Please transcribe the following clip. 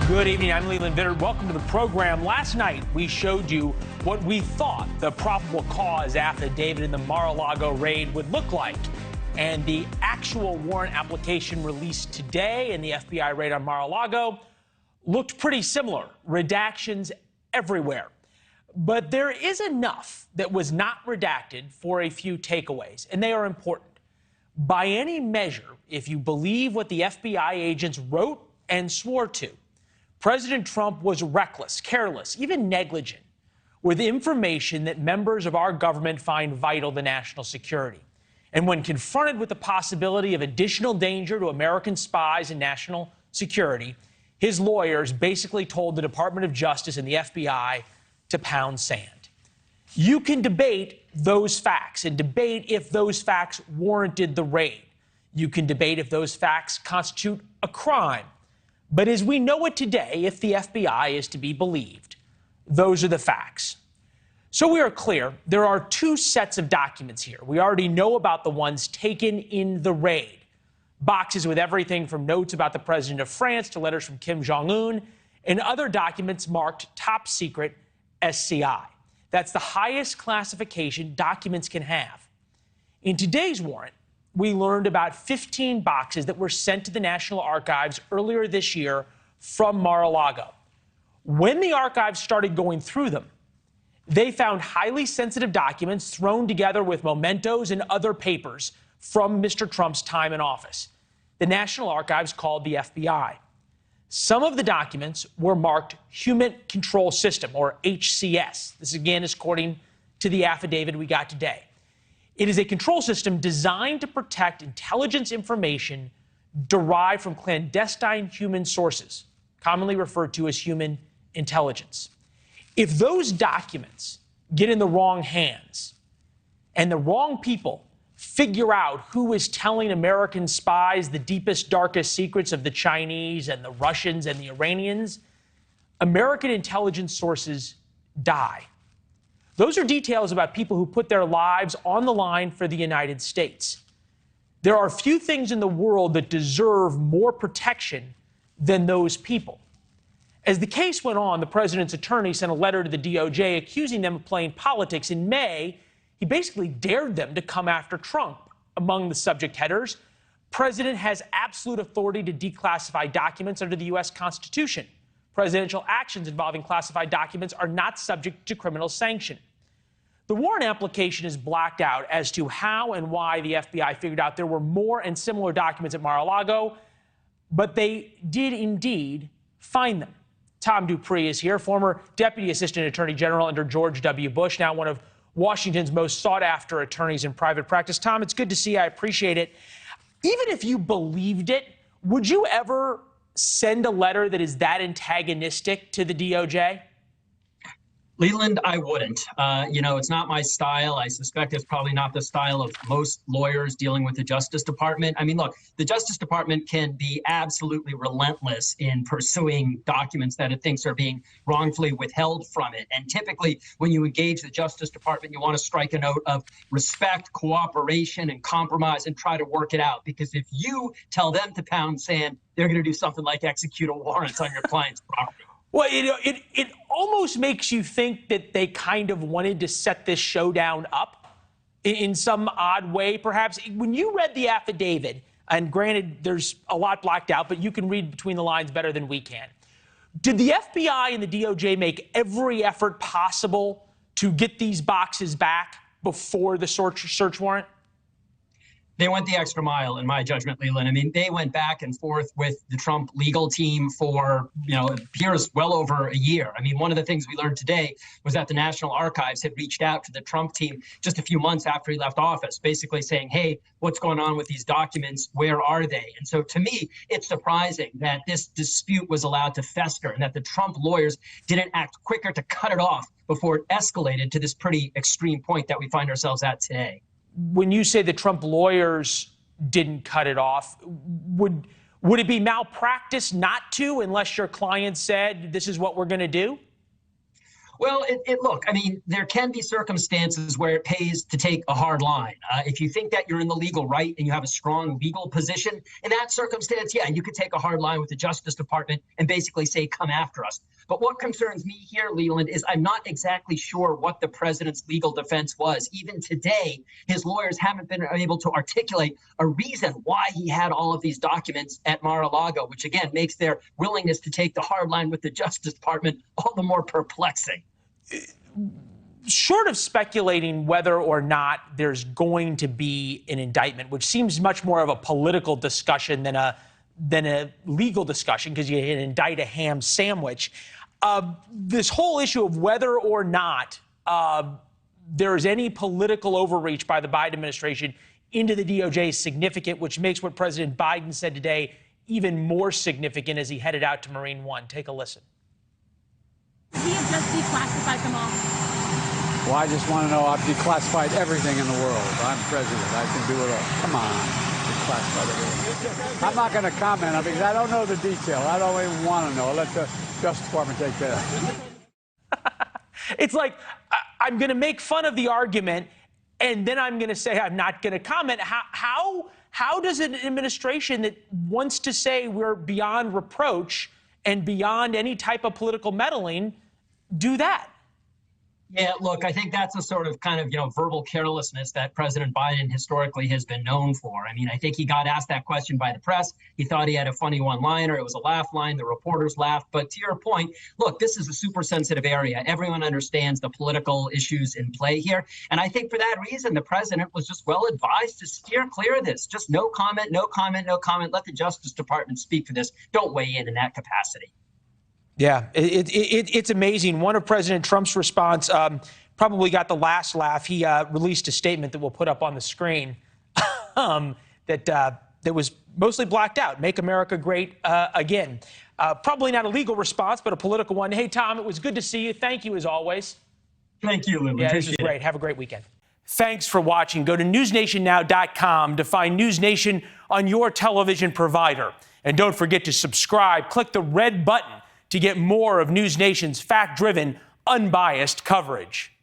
Good evening, I'm Leland Vittert. Welcome to the program. Last night, we showed you what we thought the probable cause affidavit in the Mar-a-Lago raid would look like. And the actual warrant application released today in the FBI raid on Mar-a-Lago looked pretty similar. Redactions everywhere. But there is enough that was not redacted for a few takeaways, and they are important. By any measure, if you believe what the FBI agents wrote and swore to, President Trump was reckless, careless, even negligent with information that members of our government find vital to national security. And when confronted with the possibility of additional danger to American spies and national security, his lawyers basically told the Department of Justice and the FBI to pound sand. You can debate those facts and debate if those facts warranted the raid. You can debate if those facts constitute a crime. But as we know it today, if the FBI is to be believed, those are the facts. So we are clear, there are two sets of documents here. We already know about the ones taken in the raid. Boxes with everything from notes about the president of France to letters from Kim Jong-un and other documents marked top secret SCI. That's the highest classification documents can have. In today's warrant, we learned about 15 boxes that were sent to the National Archives earlier this year from Mar-a-Lago. When the archives started going through them, they found highly sensitive documents thrown together with mementos and other papers from Mr. Trump's time in office. The National Archives called the FBI. Some of the documents were marked Human Control System, or HCS. This, again, is according to the affidavit we got today. It is a control system designed to protect intelligence information derived from clandestine human sources, commonly referred to as human intelligence. If those documents get in the wrong hands and the wrong people figure out who is telling American spies the deepest, darkest secrets of the Chinese and the Russians and the Iranians, American intelligence sources die. Those are details about people who put their lives on the line for the United States. There are few things in the world that deserve more protection than those people. As the case went on, the president's attorney sent a letter to the DOJ accusing them of playing politics. In May, he basically dared them to come after Trump. Among the subject headers, President has absolute authority to declassify documents under the U.S. Constitution. Presidential actions involving classified documents are not subject to criminal sanction. The warrant application is blacked out as to how and why the FBI figured out there were more and similar documents at Mar-a-Lago, but they did indeed find them. Tom Dupree is here, former Deputy Assistant Attorney General under George W. Bush, now one of Washington's most sought-after attorneys in private practice. Tom, it's good to see you. I appreciate it. Even if you believed it, would you ever send a letter that is that antagonistic to the DOJ? Leland, I wouldn't. It's not my style. I suspect it's probably not the style of most lawyers dealing with the Justice Department. I mean, look, the Justice Department can be absolutely relentless in pursuing documents that it thinks are being wrongfully withheld from it. And typically, when you engage the Justice Department, you want to strike a note of respect, cooperation, and compromise and try to work it out. Because if you tell them to pound sand, they're going to do something like execute a warrant on your client's property. Well, it almost makes you think that they kind of wanted to set this showdown up in some odd way, perhaps. When you read the affidavit, and granted, there's a lot blacked out, but you can read between the lines better than we can. Did the FBI and the DOJ make every effort possible to get these boxes back before the search warrant? They went the extra mile, in my judgment, Leland. I mean, they went back and forth with the Trump legal team for, it appears well over a year. I mean, one of the things we learned today was that the National Archives had reached out to the Trump team just a few months after he left office, basically saying, hey, what's going on with these documents? Where are they? And so to me, it's surprising that this dispute was allowed to fester and that the Trump lawyers didn't act quicker to cut it off before it escalated to this pretty extreme point that we find ourselves at today. When you say the Trump lawyers didn't cut it off, would it be malpractice not to, unless your client said this is what we're going to do? Well, look, I mean, there can be circumstances where it pays to take a hard line. If you think that you're in the legal right and you have a strong legal position, in that circumstance, yeah, you could take a hard line with the Justice Department and basically say, come after us. But what concerns me here, Leland, is I'm not exactly sure what the president's legal defense was. Even today, his lawyers haven't been able to articulate a reason why he had all of these documents at Mar-a-Lago, which again makes their willingness to take the hard line with the Justice Department all the more perplexing. Short of speculating whether or not there's going to be an indictment, which seems much more of a political discussion than a legal discussion, because you can indict a ham sandwich. This whole issue of whether or not there's any political overreach by the Biden administration into the DOJ is significant, which makes what President Biden said today even more significant as he headed out to Marine One. Take a listen. Could he have just declassified them all? Well, I just want to know I've declassified everything in the world. I'm president. I can do it all. Come on. Declassified everything. I'm not going to comment on it because I don't know the detail. I don't even want to know. Let the Justice Department take care of it. It's like I'm going to make fun of the argument, and then I'm going to say I'm not going to comment. How does an administration that wants to say we're beyond reproach and beyond any type of political meddling do that? Yeah, look, I think that's a sort of kind of, verbal carelessness that President Biden historically has been known for. I mean, I think he got asked that question by the press. He thought he had a funny one-liner. It was a laugh line. The reporters laughed. But to your point, look, this is a super sensitive area. Everyone understands the political issues in play here. And I think for that reason, the president was just well advised to steer clear of this. Just no comment, no comment, no comment. Let the Justice Department speak for this. Don't weigh in that capacity. Yeah, it's amazing. One of President Trump's response probably got the last laugh. He released a statement that we'll put up on the screen that was mostly blacked out. Make America great again. Probably not a legal response, but a political one. Hey, Tom, it was good to see you. Thank you as always. Thank you, Leland. Yeah, this was great. Have a great weekend. Thanks for watching. Go to newsnationnow.com to find NewsNation on your television provider. And don't forget to subscribe. Click the red button to get more of NewsNation's fact-driven, unbiased coverage.